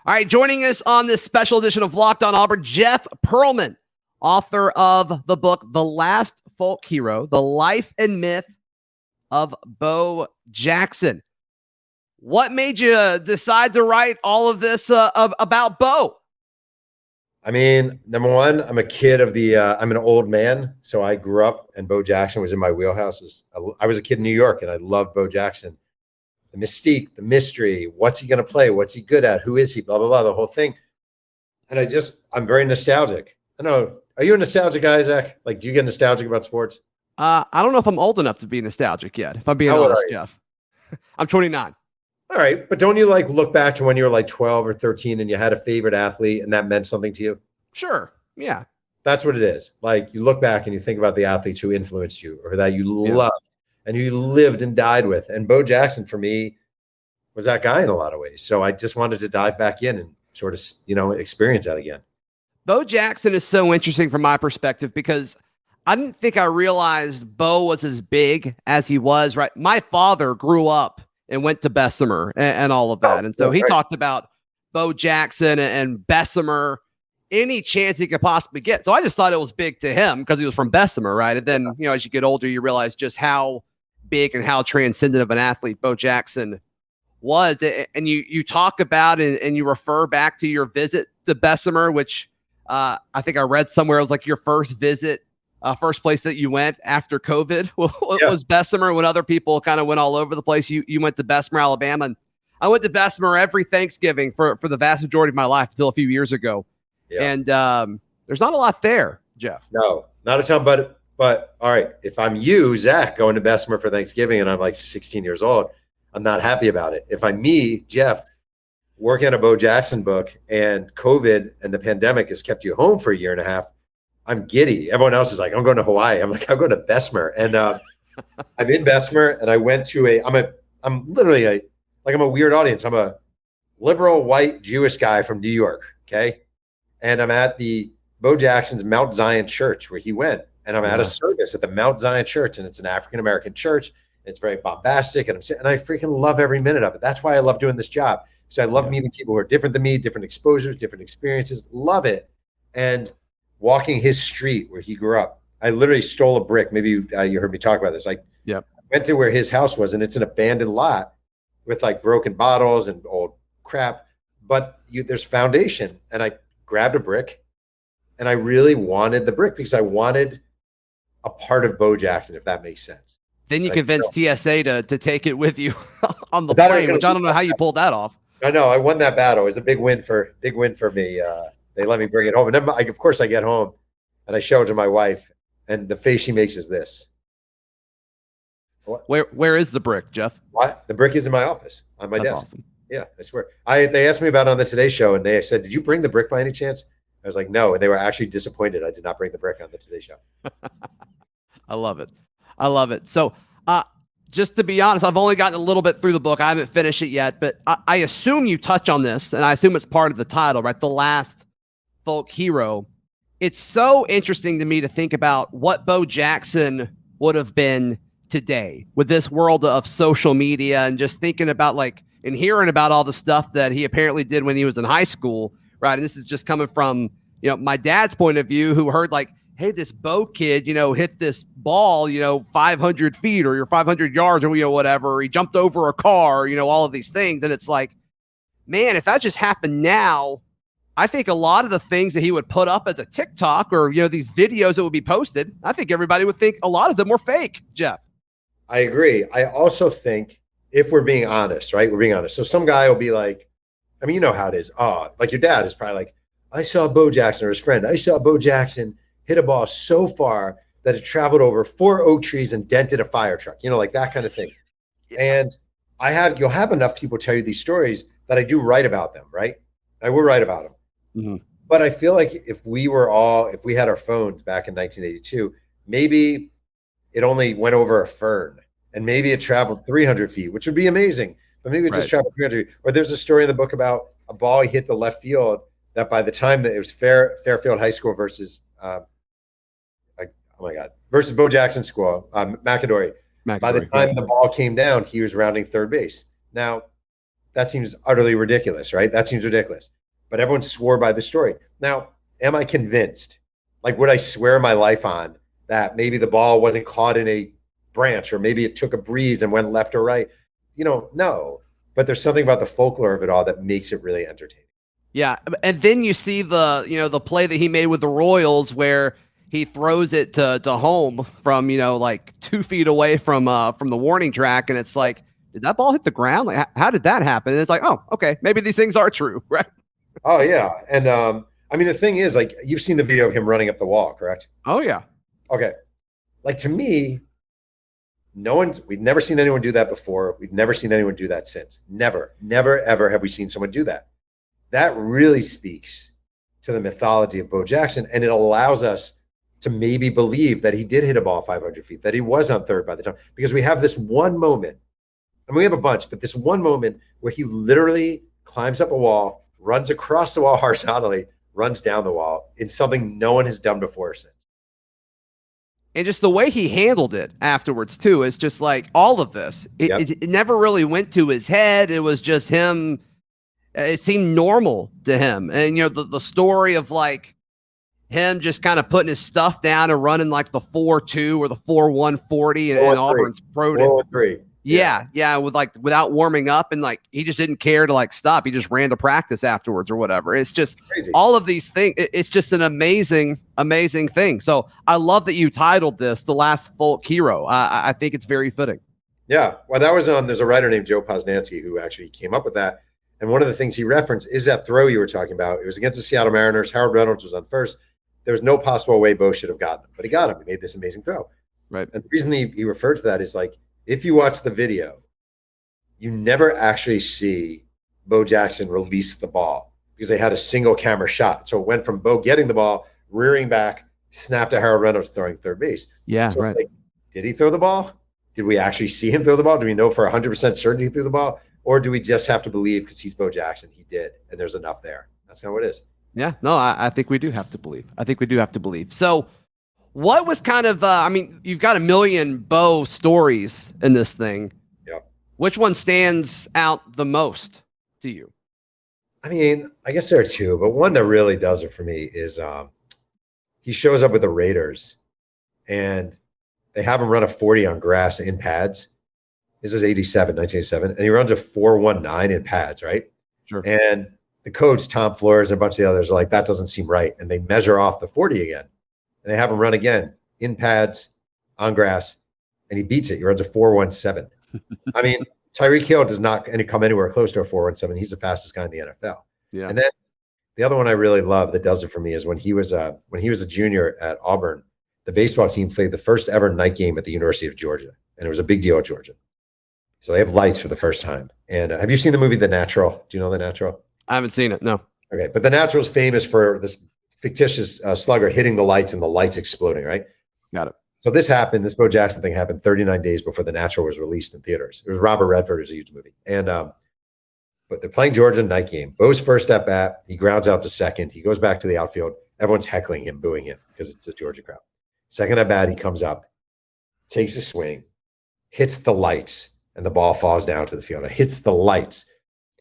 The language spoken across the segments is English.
All right, joining us on this special edition of Locked On Auburn, Jeff Pearlman, author of the book, The Last Folk Hero, The Life and Myth of Bo Jackson. What made you decide to write all of this about Bo? I mean, number one, I'm a kid of I'm an old man, so I grew up and Bo Jackson was in my wheelhouse. I was a kid in New York and I loved Bo Jackson. The mystique, the mystery, what's he going to play? What's he good at? Who is he? Blah, blah, blah, the whole thing. And I'm very nostalgic. I know. Are you a nostalgic guy, Zach? Like, do you get nostalgic about sports? I don't know if I'm old enough to be nostalgic yet, if I'm being honest, Jeff. I'm 29. All right. But don't you like look back to when you were like 12 or 13 and you had a favorite athlete and that meant something to you? Sure. Yeah. That's what it is. Like you look back and you think about the athletes who influenced you or that you loved and you lived and died with. And Bo Jackson, for me, was that guy in a lot of ways. So I just wanted to dive back in and sort of, experience that again. Bo Jackson is so interesting from my perspective because I didn't think I realized Bo was as big as he was, right? My father grew up and went to Bessemer and all of that. And so he talked about Bo Jackson and Bessemer any chance he could possibly get. So I just thought it was big to him because he was from Bessemer, right? And then, as you get older, you realize just how big and how transcendent of an athlete Bo Jackson was. And you talk about and you refer back to your visit to Bessemer, which I think I read somewhere it was like your first visit, first place that you went after COVID was Bessemer. When other people kind of went all over the place, you went to Bessemer, Alabama. And I went to Bessemer every Thanksgiving for the vast majority of my life until a few years ago. Yeah. And there's not a lot there, Jeff. No, not a ton, but all right. If I'm you, Zach, going to Bessemer for Thanksgiving and I'm like 16 years old, I'm not happy about it. If I'm me, Jeff, working on a Bo Jackson book and COVID and the pandemic has kept you home for a year and a half, I'm giddy. Everyone else is like, I'm going to Hawaii. I'm like, I'm going to Bessemer. And I'm in Bessemer and I went to I'm literally I'm a weird audience. I'm a liberal white Jewish guy from New York. Okay. And I'm at the Bo Jackson's Mount Zion church where he went. And I'm at a service at the Mount Zion church. And it's an African-American church. It's very bombastic. And I freaking love every minute of it. That's why I love doing this job. So I love meeting people who are different than me, different exposures, different experiences. Love it. And walking his street where he grew up. I literally stole a brick. Maybe you heard me talk about this. I went to where his house was, and it's an abandoned lot with like broken bottles and old crap. But there's foundation. And I grabbed a brick, and I really wanted the brick because I wanted a part of Bo Jackson, if that makes sense. Then you convinced TSA to take it with you on the plane, which I don't know how you pulled that off. I know. I won that battle. It was a big win for me. They let me bring it home. And then, of course, I get home and I show it to my wife, and the face she makes is this. What? Where is the brick, Jeff? What? The brick is in my office on my desk. Awesome. Yeah, I swear. They asked me about it on the Today Show, and they said, "Did you bring the brick by any chance?" I was like, "No," and they were actually disappointed I did not bring the brick on the Today Show. I love it. So, just to be honest, I've only gotten a little bit through the book. I haven't finished it yet, but I assume you touch on this, and I assume it's part of the title, right? The Last Folk Hero. It's so interesting to me to think about what Bo Jackson would have been today with this world of social media and just thinking about and hearing about all the stuff that he apparently did when he was in high school, right? And this is just coming from, my dad's point of view, who heard hey, this Bo kid, hit this ball, 500 feet or 500 yards or, whatever. He jumped over a car, all of these things. And it's like, man, if that just happened now, I think a lot of the things that he would put up as a TikTok or, these videos that would be posted, I think everybody would think a lot of them were fake, Jeff. I agree. I also think if we're being honest, right? We're being honest. So some guy will be like, I mean, you know how it is. Like your dad is probably like, I saw Bo Jackson, or his friend, I saw Bo Jackson hit a ball so far that it traveled over 4 oak trees and dented a fire truck, like that kind of thing. Yeah. And you'll have enough people tell you these stories that I do write about them, right? I will write about them. Mm-hmm. But I feel like if we had our phones back in 1982, maybe it only went over a fern and maybe it traveled 300 feet, which would be amazing. But maybe it just traveled 300 feet. Or there's a story in the book about a ball he hit the left field that by the time that it was Fairfield High School versus versus Bo Jackson School, McAdory. By the time the ball came down, he was rounding third base. Now, that seems utterly ridiculous, right? That seems ridiculous. But everyone swore by the story. Now, am I convinced? Like, would I swear my life on that maybe the ball wasn't caught in a branch, or maybe it took a breeze and went left or right? No. But there's something about the folklore of it all that makes it really entertaining. Yeah, and then you see the play that he made with the Royals where he throws it to home from like 2 feet away from the warning track, and it's like, did that ball hit the ground? Like, how did that happen? And it's like, oh, okay, maybe these things are true, right? Oh yeah, and I mean the thing is, like, you've seen the video of him running up the wall, correct? Oh yeah. Okay, like, to me, we've never seen anyone do that before. We've never seen anyone do that since. Never, ever have we seen someone do that. That really speaks to the mythology of Bo Jackson, and it allows us to maybe believe that he did hit a ball 500 feet, that he was on third by the time, because we have this one moment. I mean, we have a bunch, but this one moment where he literally climbs up a wall, runs across the wall horizontally, runs down the wall in something no one has done before or since. And just the way he handled it afterwards, too, is just like all of this. It never really went to his head. It was just him. It seemed normal to him. And, the story of like him just kind of putting his stuff down and running like the 4.2 or the 4.1 40 in Auburn's pro day. 4.3. Yeah, without warming up, and like he just didn't care to like stop. He just ran to practice afterwards or whatever. It's just crazy. All of these things. It's just an amazing thing. So I love that you titled this "The Last Folk Hero." I think it's very fitting. Yeah, well, that was there's a writer named Joe Posnanski who actually came up with that, and one of the things he referenced is that throw you were talking about. It was against the Seattle Mariners. Harold Reynolds was on first. There was no possible way Bo should have gotten him, but he got him. He made this amazing throw. Right. And the reason he referred to that is, like, if you watch the video, you never actually see Bo Jackson release the ball because they had a single camera shot. So it went from Bo getting the ball, rearing back, snapped to Harold Reynolds throwing third base. Yeah, so, right. Like, did he throw the ball? Did we actually see him throw the ball? Do we know for 100% certainty he threw the ball? Or do we just have to believe because he's Bo Jackson, he did, and there's enough there? That's kind of what it is. Yeah, no, I think we do have to believe. So what was kind of, you've got a million Bo stories in this thing. Yeah. Which one stands out the most to you? I mean, I guess there are two, but one that really does it for me is he shows up with the Raiders and they have him run a 40 on grass in pads. This is 1987, and he runs a 4.19 in pads, right? Sure. And the coach, Tom Flores, and a bunch of the others are like, that doesn't seem right. And they measure off the 40 again. And they have him run again in pads on grass, and he beats it. He runs a 4.17. I mean, Tyreek Hill does not come anywhere close to a 4.17. He's the fastest guy in the NFL. Yeah. And then the other one I really love that does it for me is when he was a junior at Auburn, the baseball team played the first ever night game at the University of Georgia, and it was a big deal at Georgia. So they have lights for the first time. And have you seen the movie The Natural? Do you know The Natural? I haven't seen it. No. Okay, but The Natural is famous for this fictitious slugger hitting the lights and the lights exploding, right? Got it. So this Bo Jackson thing happened 39 days before The Natural was released in theaters. It was Robert Redford. It was a huge movie. And but they're playing Georgia night game. Bo's first at bat, he grounds out to second. He goes back to the outfield. Everyone's heckling him, booing him because it's the Georgia crowd. Second at bat, he comes up, takes a swing, hits the lights, and the ball falls down to the field. It hits the lights.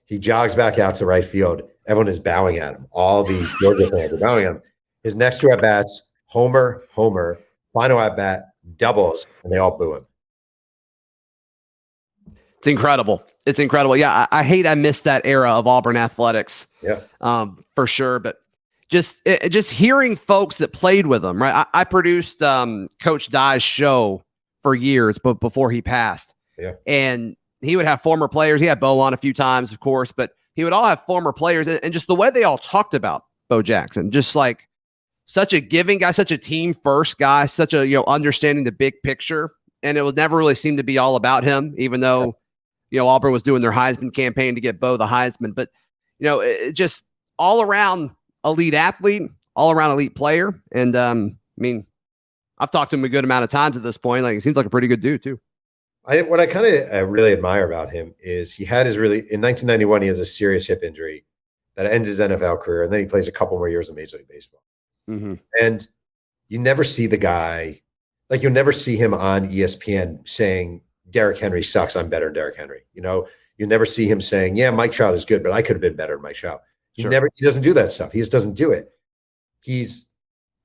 He jogs back out to right field. Everyone is bowing at him. All the Georgia fans are bowing at him. His next two at-bats, homer, final at-bat, doubles, and they all boo him. It's incredible. Yeah, I hate I missed that era of Auburn athletics. Yeah. For sure. But just hearing folks that played with him, right? I produced Coach Dye's show for years, but before he passed. Yeah. And he would have former players. He had Bo on a few times, of course, but he would all have former players. And just the way they all talked about Bo Jackson, just like such a giving guy, such a team first guy, such a, understanding the big picture. And it would never really seem to be all about him, even though, Auburn was doing their Heisman campaign to get Bo the Heisman. But, it just all around elite athlete, all around elite player. And I've talked to him a good amount of times at this point. Like, he seems like a pretty good dude too. What I kind of really admire about him is he had in 1991, he has a serious hip injury that ends his NFL career. And then he plays a couple more years in Major League Baseball. Mm-hmm. And you never see the guy, like you'll never see him on ESPN saying, Derrick Henry sucks, I'm better than Derrick Henry. You You never see him saying, yeah, Mike Trout is good, but I could have been better than Mike Trout. He doesn't do that stuff. He just doesn't do it. He's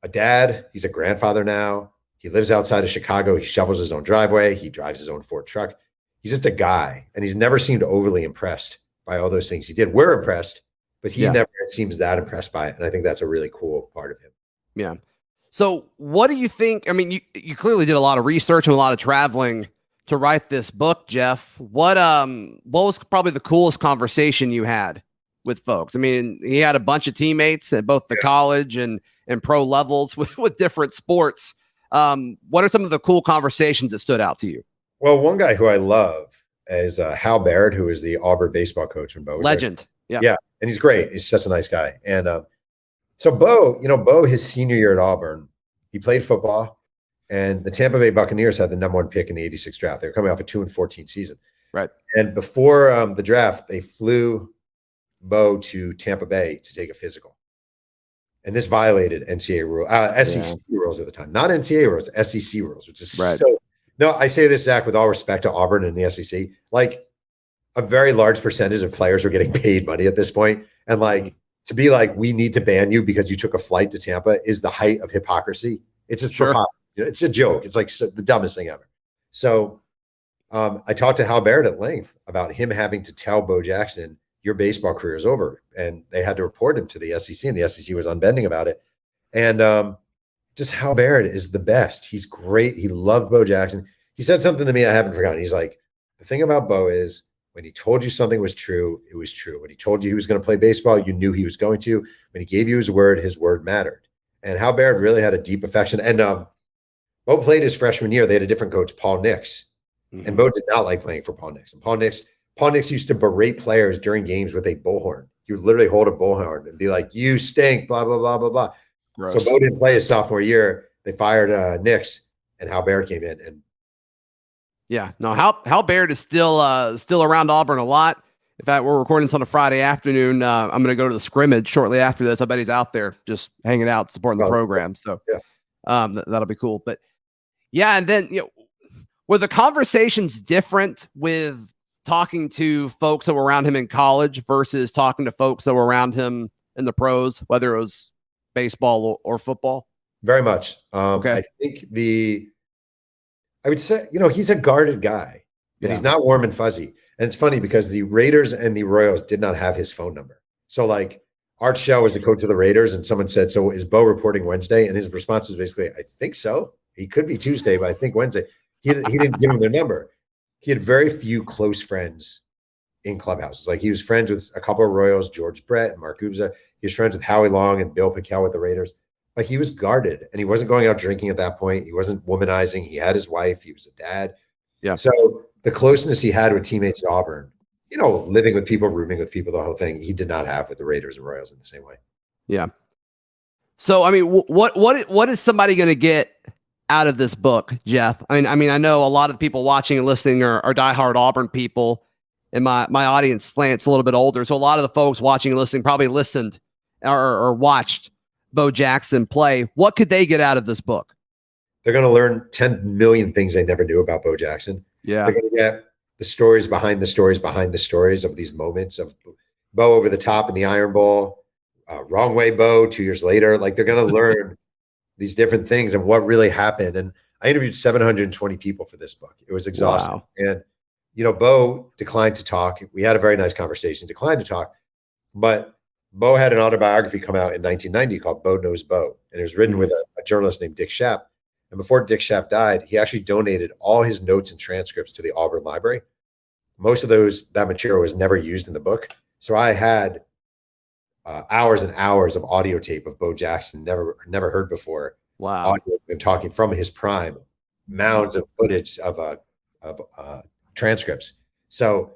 a dad. He's a grandfather now. He lives outside of Chicago. He shovels his own driveway. He drives his own Ford truck. He's just a guy. And he's never seemed overly impressed by all those things he did. We're impressed, but he never seems that impressed by it. And I think that's a really cool part of him. Yeah. So what do you think? I mean, you clearly did a lot of research and a lot of traveling to write this book, Jeff. What was probably the coolest conversation you had with folks? I mean, he had a bunch of teammates at both the college and pro levels with different sports. What are some of the cool conversations that stood out to you? Well, one guy who I love is Hal Baird, who is the Auburn baseball coach when Bo was legend. There. Yeah. And he's great. He's such a nice guy. And so Bo, his senior year at Auburn, he played football, and the Tampa Bay Buccaneers had the number 1 pick in the 86 draft. They were coming off a 2-14 season. Right. And before the draft, they flew Bo to Tampa Bay to take a physical. And this violated NCAA rules, SEC rules at the time, not NCAA rules, SEC rules, which is so. No, I say this, Zach, with all respect to Auburn and the SEC. Like, a very large percentage of players were getting paid money at this point, and like to be like, we need to ban you because you took a flight to Tampa is the height of hypocrisy. It's just it's a joke. It's like the dumbest thing ever. So, I talked to Hal Baird at length about him having to tell Bo Jackson, your baseball career is over. And they had to report him to the SEC, and the SEC was unbending about it. And just Hal Baird is the best. He's great. He loved Bo Jackson. He said something to me I haven't forgotten. He's like, the thing about Bo is when he told you something was true, it was true. When he told you he was going to play baseball, you knew he was going to. When he gave you his word mattered. And Hal Baird really had a deep affection. And Bo played his freshman year. They had a different coach, Paul Nix. And Bo did not like playing for Paul Nix. And Paul Nix used to berate players during games with a bullhorn. He would literally hold a bullhorn and be like, you stink, blah, blah, blah, blah, blah. Gross. So Bo didn't play his sophomore year. They fired Nix, and Hal Baird came in. And Hal Baird is still around Auburn a lot. In fact, we're recording this on a Friday afternoon. I'm going to go to the scrimmage shortly after this. I bet he's out there just hanging out, supporting the program. So that'll be cool. But and then were the conversations different with talking to folks that were around him in college versus talking to folks that were around him in the pros, whether it was baseball or football? Very much. I think I would say, he's a guarded guy, and he's not warm and fuzzy. And it's funny because the Raiders and the Royals did not have his phone number. So like Art Shell was the coach of the Raiders, and someone said, so is Bo reporting Wednesday? And his response was basically, I think so. He could be Tuesday, but I think Wednesday. He didn't give him their number. He had very few close friends in clubhouses. Like he was friends with a couple of Royals, George Brett and Mark Gubza. He was friends with Howie Long and Bill Pickell with the Raiders. But he was guarded, and he wasn't going out drinking at that point. He wasn't womanizing. He had his wife. He was a dad. Yeah. So the closeness he had with teammates at Auburn, living with people, rooming with people, the whole thing, he did not have with the Raiders and Royals in the same way. Yeah. So, I mean, what is somebody going to get out of this book, Jeff? I mean, I know a lot of the people watching and listening are diehard Auburn people, and my audience slants a little bit older. So a lot of the folks watching and listening probably listened or watched Bo Jackson play. What could they get out of this book? They're going to learn 10 million things they never knew about Bo Jackson. Yeah. They're going to get the stories behind the stories behind the stories of these moments of Bo over the top in the Iron Bowl, wrong way Bo 2 years later. Like they're going to learn these different things and what really happened. And I interviewed 720 people for this book. It was exhausting. Wow. And, Bo declined to talk. We had a very nice conversation, declined to talk, but Bo had an autobiography come out in 1990 called Bo Knows Bo. And it was written with a journalist named Dick Shapp. And before Dick Shapp died, he actually donated all his notes and transcripts to the Auburn Library. Most of that material was never used in the book. So I had hours and hours of audio tape of Bo Jackson, never heard before. Wow. And talking from his prime, mounds of footage of transcripts. So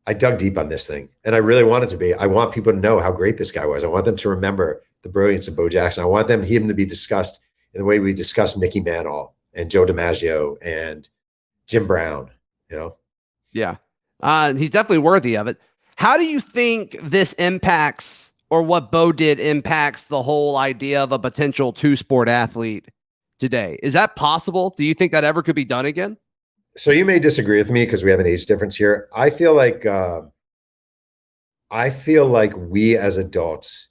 I dug deep on this thing, and I really want it to be. I want people to know how great this guy was. I want them to remember the brilliance of Bo Jackson. I want him to be discussed in the way we discuss Mickey Mantle and Joe DiMaggio and Jim Brown. Yeah, he's definitely worthy of it. How do you think this impacts, or what Bo did impacts, the whole idea of a potential two-sport athlete today? Is that possible? Do you think that ever could be done again? So you may disagree with me because we have an age difference here. I feel like I feel like we as adults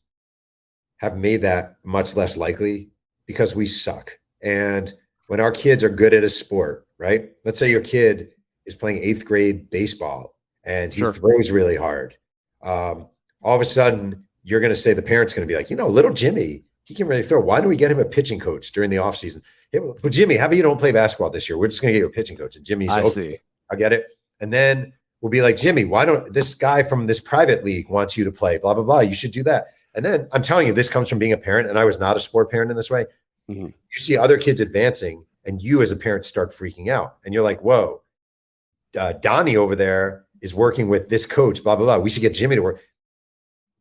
have made that much less likely because we suck. And when our kids are good at a sport, right? Let's say your kid is playing 8th grade baseball and he throws really hard. All of a sudden, you're going to say the parent's going to be like, little Jimmy, he can really throw. Why don't we get him a pitching coach during the offseason? Yeah, well, Jimmy, how about you don't play basketball this year? We're just going to get you a pitching coach. And Jimmy's I see. I get it. And then we'll be like, Jimmy, why don't this guy from this private league wants you to play, blah, blah, blah. You should do that. And then I'm telling you, this comes from being a parent, and I was not a sport parent in this way. Mm-hmm. You see other kids advancing, and you as a parent start freaking out. And you're like, whoa, Donnie over there is working with this coach, blah, blah, blah. We should get Jimmy to work.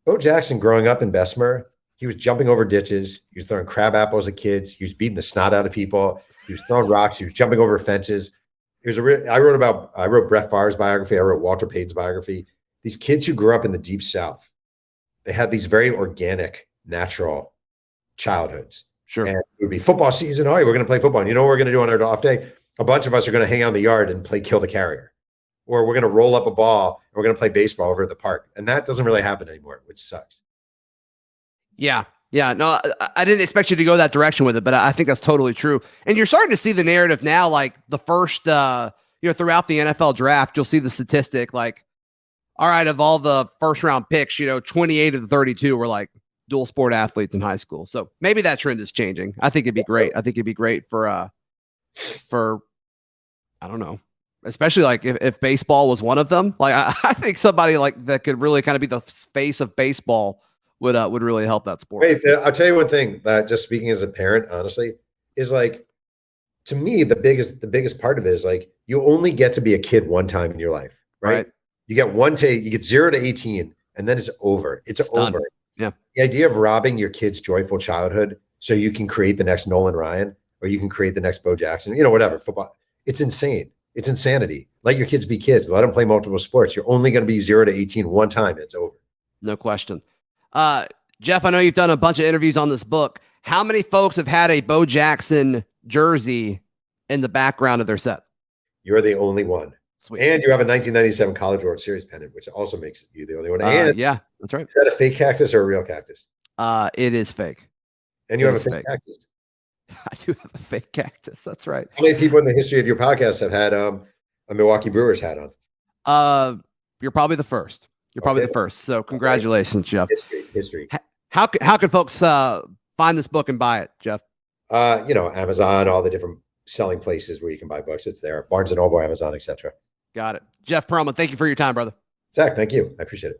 Bo Jackson growing up in Bessemer, he was jumping over ditches. He was throwing crab apples at kids. He was beating the snot out of people. He was throwing rocks. He was jumping over fences. I wrote Brett Favre's biography. I wrote Walter Payton's biography. These kids who grew up in the Deep South, they had these very organic, natural childhoods. Sure. And it would be football season. All right, we're going to play football. And you know what we're going to do on our off day? A bunch of us are going to hang out in the yard and play kill the carrier. Or we're going to roll up a ball and we're going to play baseball over at the park. And that doesn't really happen anymore, which sucks. Yeah. Yeah. No, I didn't expect you to go that direction with it, but I think that's totally true. And you're starting to see the narrative now, like the first, throughout the NFL draft, you'll see the statistic like, all right, of all the first round picks, 28 of the 32 were like dual sport athletes in high school. So maybe that trend is changing. I think it'd be great. I think it'd be great for I don't know, especially like if baseball was one of them. Like I think somebody like that could really kind of be the face of baseball would really help that sport. Wait, I'll tell you one thing that just speaking as a parent, honestly, is like, to me, the biggest part of it is like, you only get to be a kid one time in your life, right? You get you get 0 to 18 and then it's over. It's over. Done. Yeah. The idea of robbing your kid's joyful childhood so you can create the next Nolan Ryan or you can create the next Bo Jackson, whatever, football. It's insane. It's insanity. Let your kids be kids. Let them play multiple sports. You're only going to be 0 to 18 one time. It's over. No question. Jeff, I know you've done a bunch of interviews on this book. How many folks have had a Bo Jackson jersey in the background of their set? You're the only one. Sweet. And you have a 1997 College World Series pennant, which also makes you the only one. And yeah, that's right. Is that a fake cactus or a real cactus? It is fake. And you have a fake cactus. I do have a fake cactus. That's right. How many people in the history of your podcast have had a Milwaukee Brewers hat on? You're probably the first. You're probably the first. So congratulations, Jeff. History. How can folks find this book and buy it, Jeff? Amazon, all the different selling places where you can buy books. It's there. Barnes & Noble, Amazon, etc. Got it. Jeff Pearlman, thank you for your time, brother. Zach, thank you. I appreciate it.